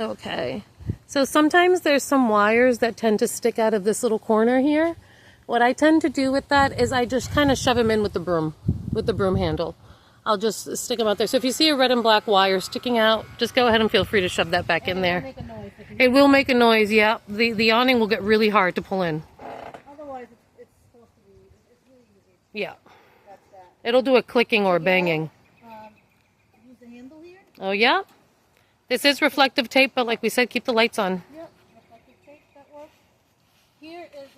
Okay. So sometimes there's some wires that tend to stick out of this little corner here. What I tend to do with that is I just kind of shove them in with the broom handle. I'll just stick them out there. So if you see a red and black wire sticking out, just go ahead and feel free to shove that back in there. It will make a noise, yeah. The awning will get really hard to pull in. Otherwise, it's supposed to be, it's really easy. Yeah. That's that. It'll do a clicking or banging. Use the handle here. Oh, yeah. This is reflective tape, but like we said, keep the lights on. Yep, reflective tape, that works. Here is,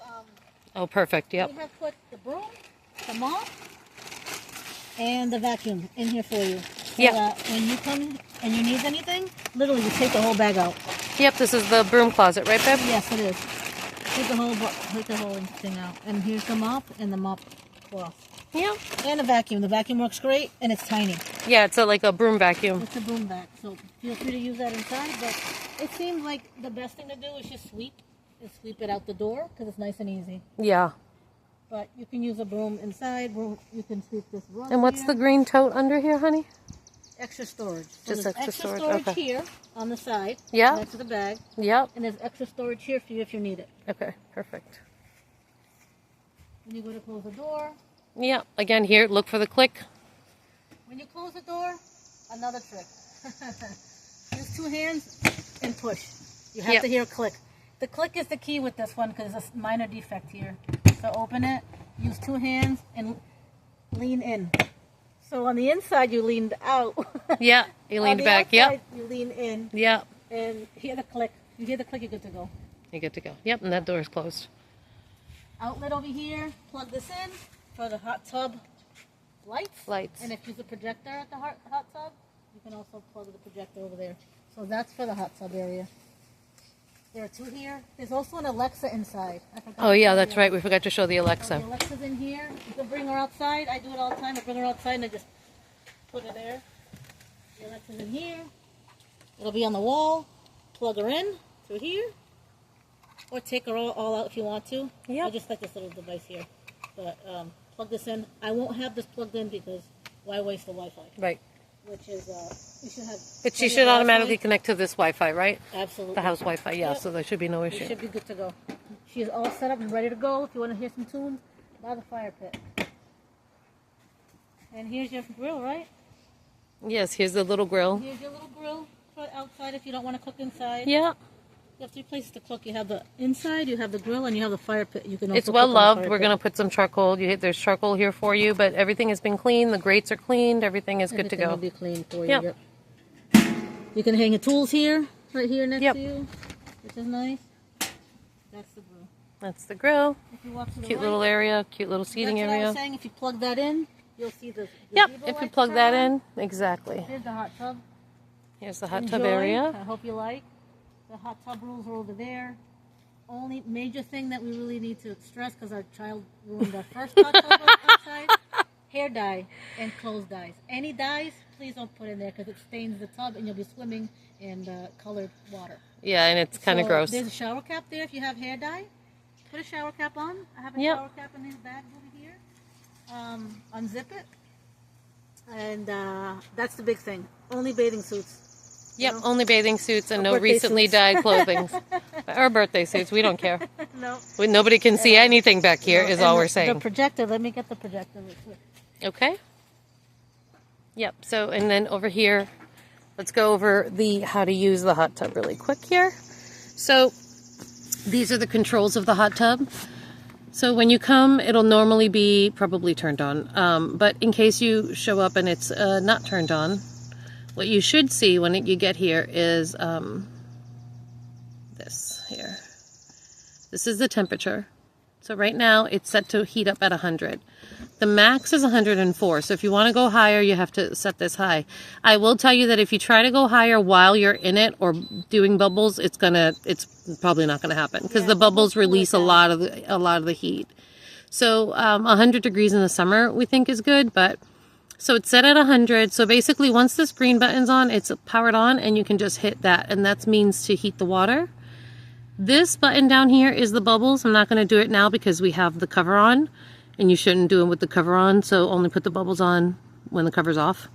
Oh, perfect, yep. we have put the broom, the mop, and the vacuum in here for you. So that when you come and you need anything, literally you take the whole bag out. Yep, this is the broom closet, right, babe? Yes, it is. Take the whole thing out. And here's the mop and the mop cloth. Yeah. And the vacuum. The vacuum works great, and it's tiny. Yeah, it's like a broom vacuum. It's a broom vac, so feel free to use that inside. But it seems like the best thing to do is just sweep it out the door because it's nice and easy. Yeah. But you can use a broom inside. You can sweep this rug. And what's the green tote under here, honey? Extra storage. So Just there's extra storage. Okay. here on the side. Yeah. Next to the bag. Yep. And there's extra storage here for you if you need it. Okay, perfect. When you go to close the door. Yeah, again here, look for the click. When you close the door, another trick. Use two hands and push. You have to hear a click. The click is the key with this one because there's a minor defect here. So open it, use two hands, and lean in. So on the inside, you leaned out. Yeah, you leaned back. Outside, Yep. You lean in. Yep. And hear the click. You hear the click, you're good to go. You're good to go. Yep, and that door is closed. Outlet over here. Plug this in for the hot tub lights. Lights. And if you use a projector at the hot tub, you can also plug the projector over there. So that's for the hot tub area. There are two here. There's also an Alexa inside. I forgot. Oh yeah, that's right. We forgot to show the Alexa. So the Alexa's in here. You can bring her outside. I do it all the time. I bring her outside and I just put her there. The Alexa's in here. It'll be on the wall. Plug her in through here. Or take her all out if you want to. Yep. I just like this little device here. But plug this in. I won't have this plugged in because why waste the Wi-Fi? Right. Which is, you should have... But she should automatically connect to this Wi-Fi, right? Absolutely. The house Wi-Fi, yeah, Yep. so there should be no You issue. should be good to go. She is all set up and ready to go. If you want to hear some tunes, by the fire pit. And here's your grill, right? Yes, here's the little grill. Here's your little grill for outside if you don't want to cook inside. Yeah. You have three places to cook. You have the inside, you have the grill, and you have the fire pit. You can also It's well cook on the loved. fire We're pit. going to put some charcoal. There's charcoal here for you, but everything has been cleaned. The grates are cleaned. Everything is good to Everything go. will be clean for you. Yep. Yep. You can hang your tools here, right here next Yep. to you, which is nice. That's the grill. That's the grill. If you walk to the Cute right, little area, cute little seating that's what I area. was saying. If you plug that in, you'll see the Yep, gazebo if you lights plug turn that on. in, exactly. Here's the hot tub. Here's the hot Enjoy. tub area. I hope you like. The hot tub rules are over there. Only major thing that we really need to stress, because our child ruined our first hot tub outside, hair dye and clothes dyes. Any dyes, please don't put in there because it stains the tub and you'll be swimming in colored water. Yeah, and it's kind of So gross. There's a shower cap there if you have hair dye. Put a shower cap on. I have a Yep. shower cap in these bags over here. Unzip it. And that's the big thing. Only bathing suits. Yep, know? only bathing suits and Or no birthday recently suits. dyed clothing. Or birthday suits, we don't care. No. Nobody can see anything back here, is And all we're The saying. projector. Let me get the projector real quick. Okay. Yep, so, and then over here, let's go over how to use the hot tub really quick here. So, these are the controls of the hot tub. So when you come, it'll normally be probably turned on. But in case you show up and it's not turned on, what you should see when you get here is this here. This is the temperature. So right now it's set to heat up at 100. The max is 104. So if you want to go higher, you have to set this high. I will tell you that if you try to go higher while you're in it or doing bubbles, it's probably not going to happen because the bubbles release a lot of the heat. So 100 degrees in the summer we think is good, but so it's set at 100. So basically once this green button's on, it's powered on and you can just hit that, and that means to heat the water. This button down here is the bubbles. I'm not going to do it now because we have the cover on, and you shouldn't do it with the cover on, so only put the bubbles on when the cover's off.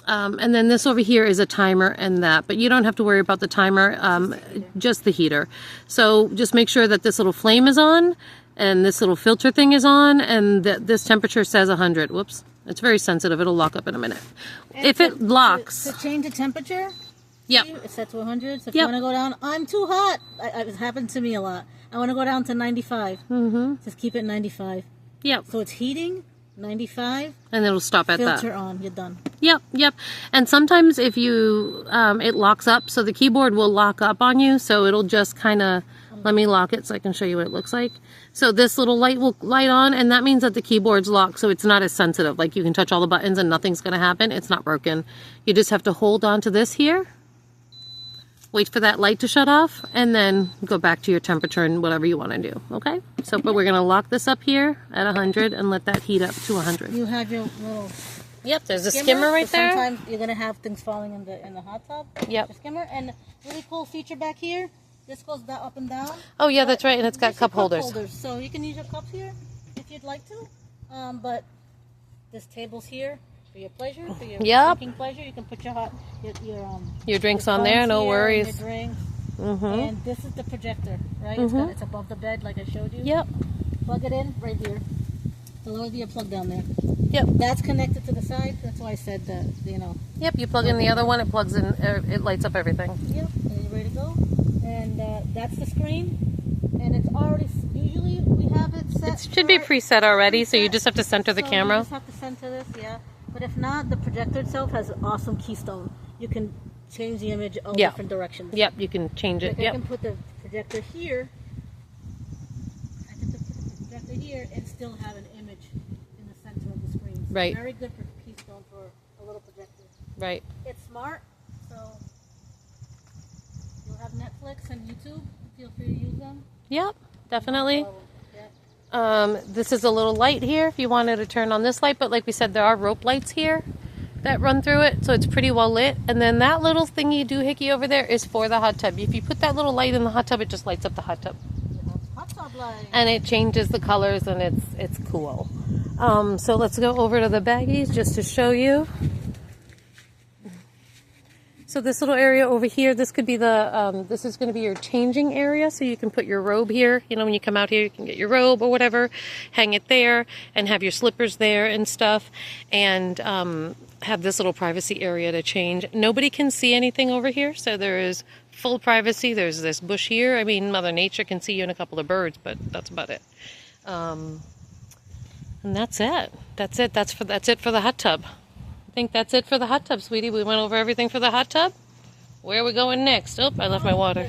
And then this over here is a timer and that, but you don't have to worry about the timer, just the heater. So just make sure that this little flame is on and this little filter thing is on and that this temperature says 100. Whoops. It's very sensitive. It'll lock up in a minute. And If it locks. To change the temperature, Yep. it's set to 100. So if Yep. you want to go down, I'm too hot. It's happened to me a lot. I want to go down to 95. Just keep it 95. Yep. So it's heating, 95. And it'll stop at that. Filter on, you're done. Yep. And sometimes if you, it locks up, so the keyboard will lock up on you, so it'll just kind of, let me lock it so I can show you what it looks like. So this little light will light on, and that means that the keyboard's locked, so it's not as sensitive. Like you can touch all the buttons and nothing's going to happen. It's not broken. You just have to hold on to this here, wait for that light to shut off, and then go back to your temperature and whatever you want to do, okay? So, but we're going to lock this up here at 100 and let that heat up to 100. You have your little Yep, there's a skimmer right so there. Sometimes you're gonna have things falling in the hot tub. Yep. The skimmer, and really cool feature back here. This goes up and down. Oh yeah, that's right, and it's got These are cup holders. So you can use your cups here if you'd like to. But this table's here for your pleasure, for your drinking pleasure. You can put your drinks on there, no worries. Your drinks. And this is the projector, right? It's above the bed, like I showed you. Yep. Plug it in right here. The lower the plug down there. Yep. That's connected to the side. That's why I said that, you know. Yep, you plug in the other one, it plugs in, it lights up everything. Yep, and you're ready to go. And that's the screen. And it's already, usually we have it set. It should be preset already, so you just have to center the camera. You just have to center this, yeah. But if not, the projector itself has an awesome keystone. You can change the image all different directions. Yep, you can change it. Like I can put the projector here. I can put the projector here and still have an image in the center of the screen. So Right. Very good for keystone for a little projector. Right. It's smart, so you'll have Netflix and YouTube. Feel free to use them. Yep, definitely. Yep. This is a little light here if you wanted to turn on this light, but like we said, there are rope lights here that run through it, so it's pretty well lit. And then that little thingy doohickey over there is for the hot tub. If you put that little light in the hot tub, it just lights up the hot tub. Hot tub light. And it changes the colors, and it's cool. So let's go over to the baggies just to show you. So this little area over here, this could be the, this is going to be your changing area. So you can put your robe here. You know, when you come out here, you can get your robe or whatever, hang it there, and have your slippers there and stuff. And have this little privacy area to change. Nobody can see anything over here, so there is full privacy. There's this bush here. I mean, Mother Nature can see you and a couple of birds, but that's about it. And that's it. That's it. That's it for the hot tub. I think that's it for the hot tub, sweetie. We went over everything for the hot tub. Where are we going next? Oh, I left my water.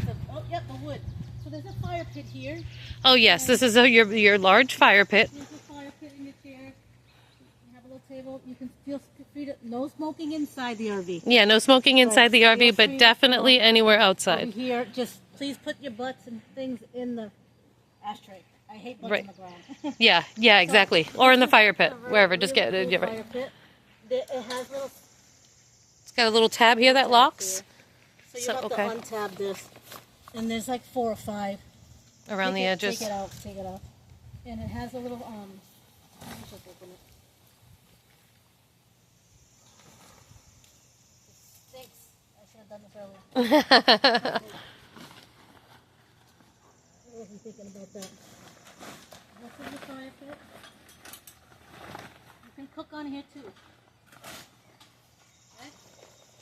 Yep, the wood. So there's a fire pit here. Oh yes, this is your large fire pit. There's a fire pit in your chair. You have a little table. You can feel free to, no smoking inside the RV. Yeah, no smoking inside the RV, feel but free definitely to anywhere Over outside. here, just please put your butts and things in the ashtray. I hate butts Right. on the ground. Yeah, exactly. Or in the fire pit, wherever. Just get it. Fire Right. pit. It has little. It's got a little tab here that locks So you So, have okay. to untab this, and there's like 4 or 5 around the Take it- edges. Take it out. Take it out. And it has a little let me just open it. It stinks. I should have done this earlier. I wasn't thinking about that. This is the fire pit. You can cook on here too. Right?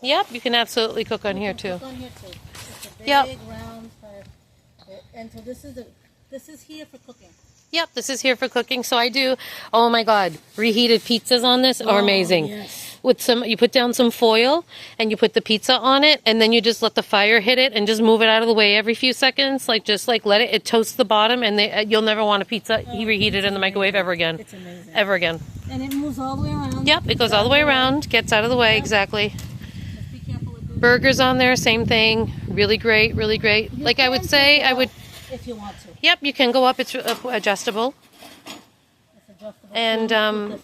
Yep, you can absolutely cook on here too. Cook on here too. It's a big Yep. round fire pit. And so this is here for cooking. Yep, this is here for cooking. So I do, oh my God, reheated pizzas on this are amazing. Yes. With some, you put down some foil and you put the pizza on it, and then you just let the fire hit it and just move it out of the way every few seconds. Just let it toasts the bottom, and you'll never want a pizza reheated in the microwave ever again. It's amazing. Ever again. And it moves all the way around. Yep, it goes all the way around, gets out of the way, exactly. Just be careful with this. Burgers on there, same thing. Really great, really great. You Like I would can say, take it I up would, if you want to. yep, you can go up, it's adjustable. It's adjustable. And, Put this,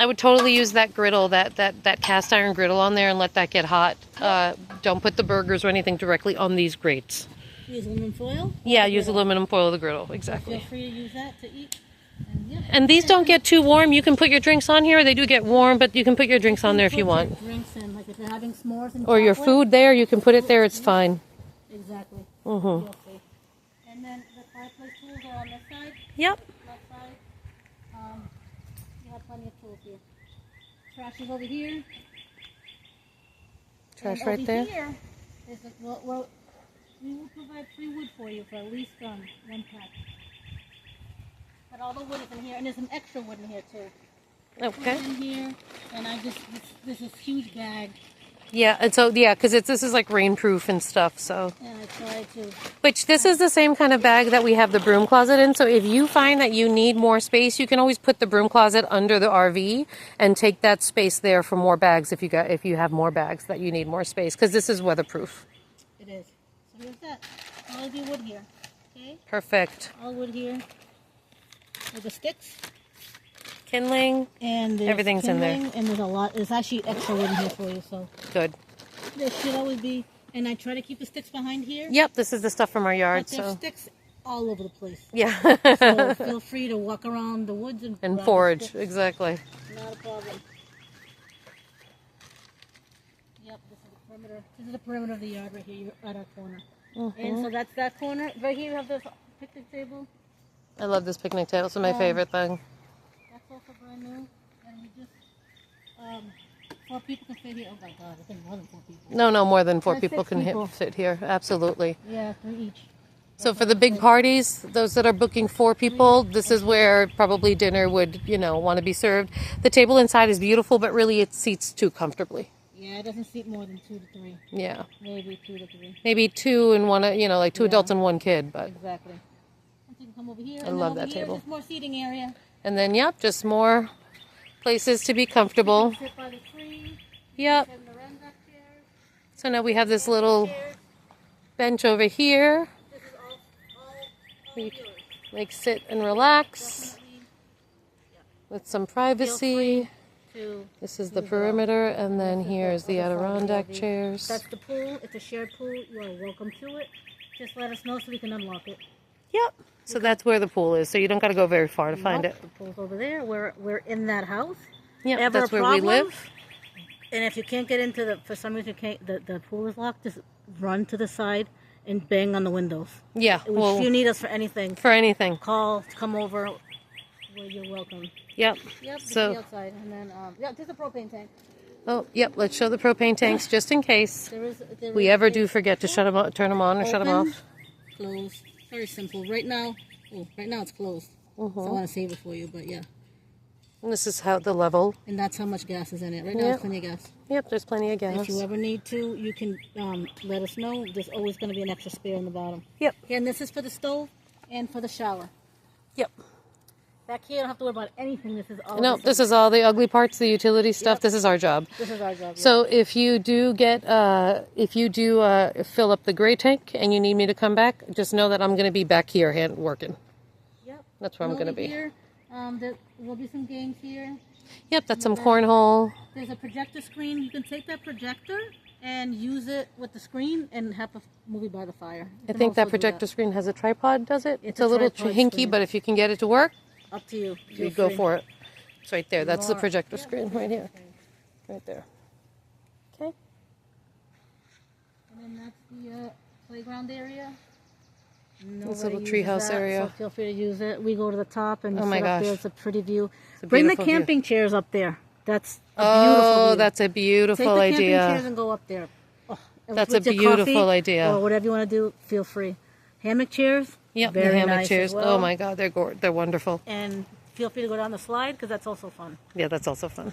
I would totally use that griddle, that cast iron griddle on there, and let that get hot. Don't put the burgers or anything directly on these grates. use aluminum foil. Yeah, use aluminum foil, the griddle, exactly. Feel free to use that to eat. And these don't get too warm. You can put your drinks on here. They do get warm, but you can put your drinks on there if you want. Drinks in, like if you're having s'mores and or your chocolate. food there, you can put it there. It's fine. Exactly. Mm-hmm. You'll see. And then the fireplace tools are on this side. Yep. Left side. You have plenty of tools here. Trash is over here. Trash And right over there. Here is the, well, we will provide free wood for you for at least 1 pack. But all the wood is in here, and there's some extra wood in here too. Okay. Wood in here, and I just this is huge bag, Yeah, and so yeah, because this is like rainproof and stuff. So, and I try to. which this is the same kind of bag that we have the broom closet in. So if you find that you need more space, you can always put the broom closet under the RV and take that space there for more bags if you have more bags that you need more space, because this is weatherproof. It is. So here's that. All the wood here. Okay. Perfect. All wood here. With the sticks. Kindling. And there's Everything's in there. kindling, and there's a lot. There's actually extra wood in here for you, so Good. there should always be. And I try to keep the sticks behind here. Yep, this is the stuff from our yard. But there's So sticks all over the place. yeah. So feel free to walk around the woods and grab the forage. sticks. Exactly. Not a problem. Yep, this is the perimeter. This is the perimeter of the yard right here. You're at our corner. And so that's that corner. Right here you have this picnic table. I love this picnic table. It's my favorite thing. That's also brand new. And we just 4 people can fit here. Oh my god, I think more than 4 people. No, more than 4 That's people 6 can people. sit here. Absolutely. Yeah, 3 each. So for the big parties, those that are booking 4 people, this is where probably dinner would, want to be served. The table inside is beautiful, but really it seats 2 comfortably. Yeah, it doesn't seat more than 2 to 3. Yeah. Maybe 2 to 3. Maybe 2 and 1, like 2 adults and 1 kid, but. Exactly. And so you can come over here. I and love then over that here, table. There's more seating area. And then, yep, just more places to be comfortable. Sit by the tree. Yep. And the Renza chairs. So now we have this little bench over here. This is all You yours. like sit and relax Definitely with some feel privacy. free to This is the use it all. perimeter, and then This is here's the other side of Adirondack RV. chairs. That's the pool. It's a shared pool. You are welcome to it. Just let us know so we can unlock it. Yep. So that's where the pool is. So you don't got to go very far to find Nope, it. The pool's over there. We're in that house. Yep, Ever that's a where problem? we live. And if you can't get into for some reason you can't, the pool is locked, just run to the side and bang on the windows. Yeah. If Well, you need us for anything, for anything. call, come over. Well, you're welcome. Yep. Yep. So- So outside, and then there's a propane tank. Oh, yep. Let's show the propane tanks just in case There we is ever a do forget to shut them on, turn them on, or shut them open, off. Close. Very simple. Right now it's closed. So I want to save it for you, but yeah. And this is how the level. And that's how much gas is in it. Right now, Yep. it's plenty of gas. Yep. There's plenty of gas. If you ever need to, you can let us know. There's always going to be an extra spare in the bottom. Yep. And this is for the stove and for the shower. Yep. Back here, you don't have to worry about anything. This is all. No, this is all the ugly parts, the utility stuff. Yep. This is our job. This is our job. So if you do fill up the gray tank and you need me to come back, just know that I'm going to be back here working. Yep. That's where I'm going to Over be. Here, there will be some games here. Yep, that's some cornhole. There's a projector screen. You can take that projector and use it with the screen and have a movie by the fire. You I can think that also do projector screen has a tripod, does it? It's It's a a little tripod hinky, screen. but if you can get it to work, Up to you. you go for it. It's right there. That's the More- projector yeah, screen right here. Right there. Okay. And then that's the playground area. This little Nobody uses treehouse that, area. So feel free to use it. We go to the top and Oh sit my up gosh. there. It's a pretty view. a Bring the beautiful view. camping chairs up there. That's a beautiful Oh, view. that's a Take beautiful the camping chairs idea. and go up there. Oh, That's with a your beautiful coffee idea. Or whatever you want to do, feel free. Hammock chairs. Yep, the very hammock nice as chairs. well. Oh my God, they're wonderful. And feel free to go down the slide because that's also fun. Yeah, that's also fun.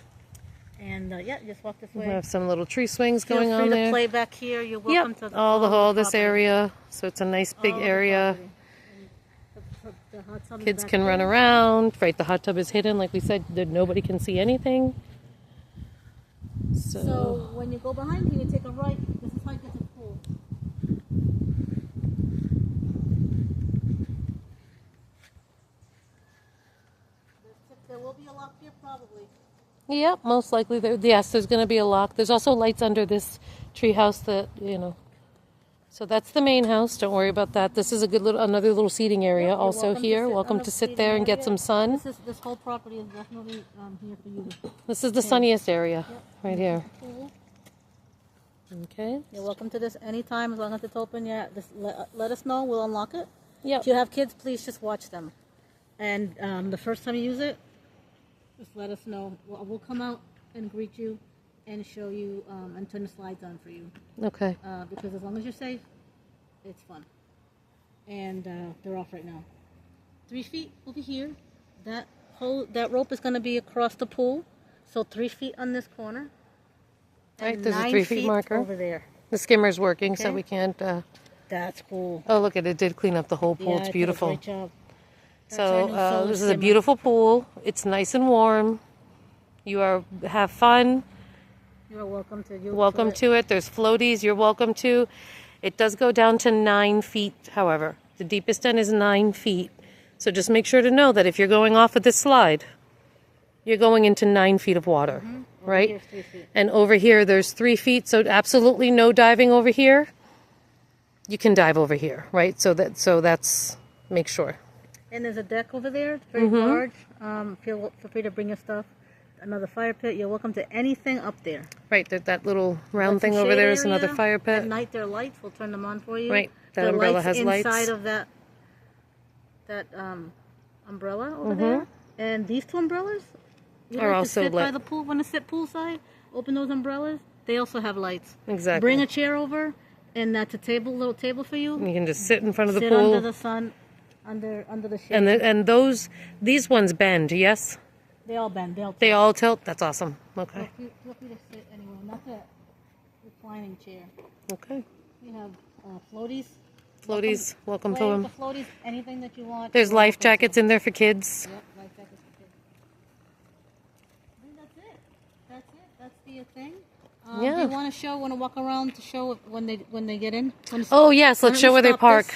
And just walk this We way. have some little tree swings Feel going free on to there. play back here. You're welcome Yep, to all this property. area. So it's a nice big All the area. property. And the hot tub is Kids back can run there. around. Right, the hot tub is hidden. Like we said, that nobody can see anything. So when you go behind here, you take a right. This is how you get to the pool. There will be a lock here, probably. Yep, most likely. Yes, there's going to be a lock. There's also lights under this tree house that, So that's the main house. Don't worry about that. This is a good little, another little seating area. Yep, you're Also welcome to here, sit welcome on to the sit seating there and get area. some sun. This whole property is definitely here for you. This is the sunniest area, Yep. right This here. is the pool. Okay. You're welcome to this anytime as long as it's open. Yeah, just let us know. We'll unlock it. Yep. If you have kids, please just watch them. And the first time you use it, just let us know. We'll come out and greet you and show you and turn the slides on for you. Okay. Because as long as you're safe, it's fun. And they're off right now. 3 feet over here. That rope is going to be across the pool. So 3 feet on this corner. Right, And there's a 9 3 feet marker. over there. The skimmer's working, so Okay. we can't. That's cool. Oh, look at it! Did clean up the whole pool. Yeah, It's it did a beautiful. great job. That's So our new solar this is a skimmer. beautiful pool. It's nice and warm. You have fun. You're welcome to. Welcome to it. There's floaties. You're welcome to. It does go down to 9 feet. However, the deepest end is 9 feet. So just make sure to know that if you're going off of this slide, you're going into 9 feet of water, right? Here's 3 feet. And over here, there's 3 feet. So absolutely no diving over here. You can dive over here, right? So that's make sure. And there's a deck over there. It's very large. Feel free to bring your stuff. Another fire pit. You're welcome to anything up there. Right, that little round That's a thing over shade there is another area. fire At pit. night, there are lights. We'll turn them on for you. Right, that The umbrella lights has lights. inside of that umbrella over there. And these 2 umbrellas you Are like also to sit by lit. the pool. Want to sit poolside? Open those umbrellas. They also have lights. Exactly. Bring a chair over, and that's a little table for you. You can just sit in front of the Sit pool. under the sun, under the shade. And these ones bend, yes? They all bend. They all tilt? That's awesome. Okay. Feel free to sit anywhere. Not that reclining chair. Okay. We have floaties. Floaties, welcome to Play with them. the floaties. Anything that you want. There's you're life welcome to. jackets in there for kids. Yep, life jackets for kids. I think that's it. That's it. That's the thing. Yeah. Do you want to walk around to show when they get in? Oh, yes, let's show where they Stop park. this.